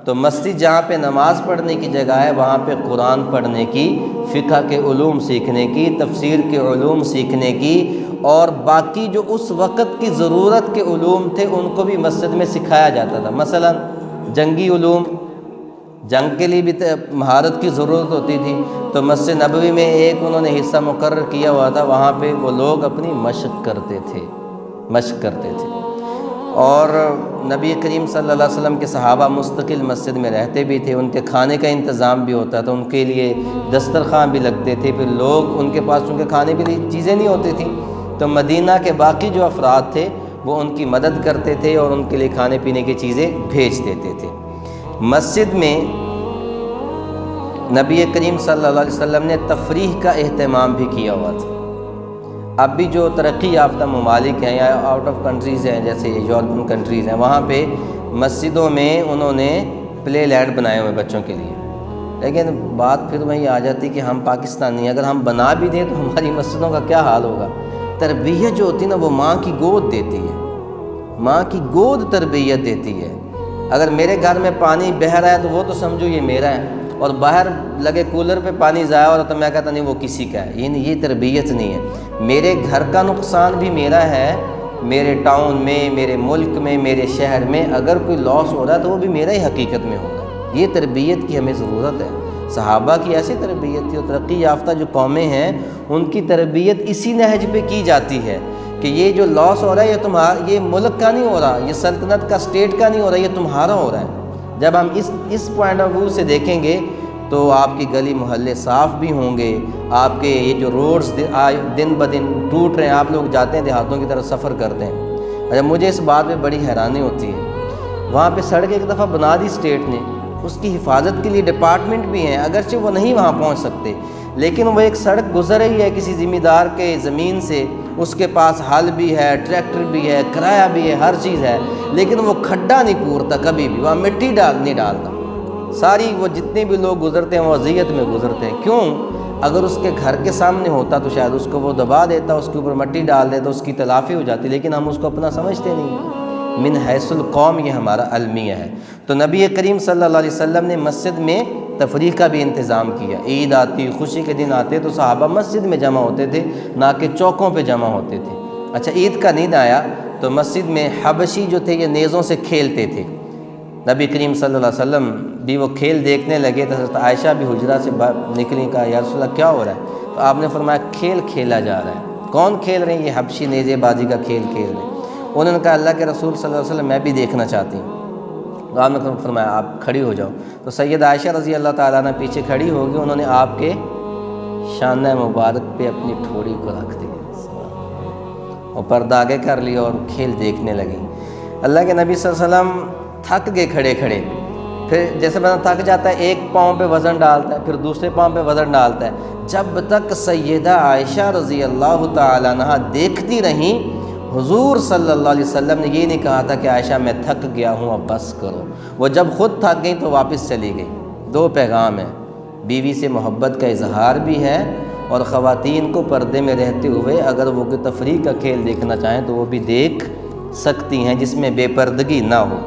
تو مسجد جہاں پہ نماز پڑھنے کی جگہ ہے وہاں پہ قرآن پڑھنے کی، فقہ کے علوم سیکھنے کی، تفسیر کے علوم سیکھنے کی، اور باقی جو اس وقت کی ضرورت کے علوم تھے ان کو بھی مسجد میں سکھایا جاتا تھا۔ مثلا جنگی علوم، جنگ کے لیے بھی مہارت کی ضرورت ہوتی تھی، تو مسجد نبوی میں ایک انہوں نے حصہ مقرر کیا ہوا تھا، وہاں پہ وہ لوگ اپنی مشق کرتے تھے۔ اور نبی کریم صلی اللہ علیہ وسلم کے صحابہ مستقل مسجد میں رہتے بھی تھے، ان کے کھانے کا انتظام بھی ہوتا تھا، ان کے لیے دسترخوان بھی لگتے تھے، پھر لوگ ان کے پاس چونکہ کھانے کے لیے چیزیں نہیں ہوتی تھیں تو مدینہ کے باقی جو افراد تھے وہ ان کی مدد کرتے تھے اور ان کے لیے کھانے پینے کی چیزیں بھیج دیتے تھے۔ مسجد میں نبی کریم صلی اللہ علیہ وسلم نے تفریح کا اہتمام بھی کیا ہوا تھا۔ اب بھی جو ترقی یافتہ ممالک ہیں یا آؤٹ آف کنٹریز ہیں جیسے یورپین کنٹریز ہیں، وہاں پہ مسجدوں میں انہوں نے پلے لینڈ بنائے ہوئے بچوں کے لیے، لیکن بات پھر وہیں آ جاتی کہ ہم پاکستانی ہیں، اگر ہم بنا بھی دیں تو ہماری مسجدوں کا کیا حال ہوگا۔ تربیت جو ہوتی ہے نا وہ ماں کی گود دیتی ہے، ماں کی گود تربیت دیتی ہے۔ اگر میرے گھر میں پانی بہہ رہا ہے تو وہ تو سمجھو یہ میرا ہے، اور باہر لگے کولر پہ پانی ضائع ہو رہا تو میں کہتا نہیں وہ کسی کا ہے، یہ تربیت نہیں ہے۔ میرے گھر کا نقصان بھی میرا ہے، میرے ٹاؤن میں، میرے ملک میں، میرے شہر میں اگر کوئی لاس ہو رہا ہے تو وہ بھی میرا ہی حقیقت میں ہو رہا ہے۔ یہ تربیت کی ہمیں ضرورت ہے۔ صحابہ کی ایسی تربیت تھی، اور ترقی یافتہ جو قومیں ہیں ان کی تربیت اسی نہج پہ کی جاتی ہے کہ یہ جو لاس ہو رہا ہے یہ تمہارا، یہ ملک کا نہیں ہو رہا، یہ سلطنت کا، اسٹیٹ کا نہیں ہو رہا، یہ تمہارا ہو رہا ہے۔ جب ہم اس پوائنٹ آف ویو سے دیکھیں گے تو آپ کی گلی محلے صاف بھی ہوں گے، آپ کے یہ جو روڈز دن بدن ٹوٹ رہے ہیں، آپ لوگ جاتے ہیں دیہاتوں کی طرف سفر کرتے ہیں، اچھا مجھے اس بات میں بڑی حیرانی ہوتی ہے، وہاں پہ سڑک ایک دفعہ بنا دی اسٹیٹ نے، اس کی حفاظت کے لیے ڈپارٹمنٹ بھی ہیں، اگرچہ وہ نہیں وہاں پہنچ سکتے، لیکن وہ ایک سڑک گزر رہی ہے کسی ذمہ دار کے زمین سے، اس کے پاس ہل بھی ہے، ٹریکٹر بھی ہے، کرایہ بھی ہے، ہر چیز ہے، لیکن وہ کھڈا نہیں پورتا کبھی بھی، وہاں مٹی نہیں ڈالتا، ساری وہ جتنے بھی لوگ گزرتے ہیں وہ اذیت میں گزرتے ہیں۔ کیوں؟ اگر اس کے گھر کے سامنے ہوتا تو شاید اس کو وہ دبا دیتا، اس کے اوپر مٹی ڈال دیتا، اس کی تلافی ہو جاتی، لیکن ہم اس کو اپنا سمجھتے نہیں۔ من حیث القوم یہ ہمارا المیہ ہے۔ تو نبی کریم صلی اللہ علیہ وسلم نے مسجد میں تفریح کا بھی انتظام کیا۔ عید آتی، خوشی کے دن آتے تو صحابہ مسجد میں جمع ہوتے تھے، نہ کہ چوکوں پہ جمع ہوتے تھے۔ اچھا عید کا دن آیا تو مسجد میں حبشی جو تھے یہ نیزوں سے کھیلتے تھے، نبی کریم صلی اللہ علیہ وسلم بھی وہ کھیل دیکھنے لگے تو حضرت عائشہ بھی حجرہ سے نکلی، کہا یا رسول اللہ کیا ہو رہا ہے؟ تو آپ نے فرمایا کھیل کھیلا جا رہا ہے۔ کون کھیل رہے ہیں؟ یہ حبشی نیزے بازی کا کھیل کھیل رہے ہیں۔ انہوں نے کہا اللہ کے رسول صلی اللہ علیہ وسلم میں بھی دیکھنا چاہتی ہوں۔ تو آپ نے فرمایا آپ کھڑی ہو جاؤ۔ تو سید عائشہ رضی اللہ تعالیٰ نے پیچھے کھڑی ہو گئی، انہوں نے آپ کے شانہ مبارک پہ اپنی ٹھوڑی کو رکھ دی اور پردہ آگے کر لیا اور کھیل دیکھنے لگی۔ اللہ کے نبی صلی اللہ علیہ وسلم تھک گئے کھڑے کھڑے، پھر جیسے بندہ تھک جاتا ہے ایک پاؤں پہ وزن ڈالتا ہے، پھر دوسرے پاؤں پہ وزن ڈالتا ہے، جب تک سیدہ عائشہ رضی اللہ تعالیٰ عنہا دیکھتی رہیں، حضور صلی اللہ علیہ وسلم نے یہ نہیں کہا تھا کہ عائشہ میں تھک گیا ہوں اب بس کرو، وہ جب خود تھک گئی تو واپس چلی گئی۔ دو پیغام ہیں، بیوی سے محبت کا اظہار بھی ہے، اور خواتین کو پردے میں رہتے ہوئے اگر وہ کوئی تفریح کا کھیل دیکھنا چاہیں تو وہ بھی دیکھ سکتی ہیں جس میں بے پردگی نہ ہو۔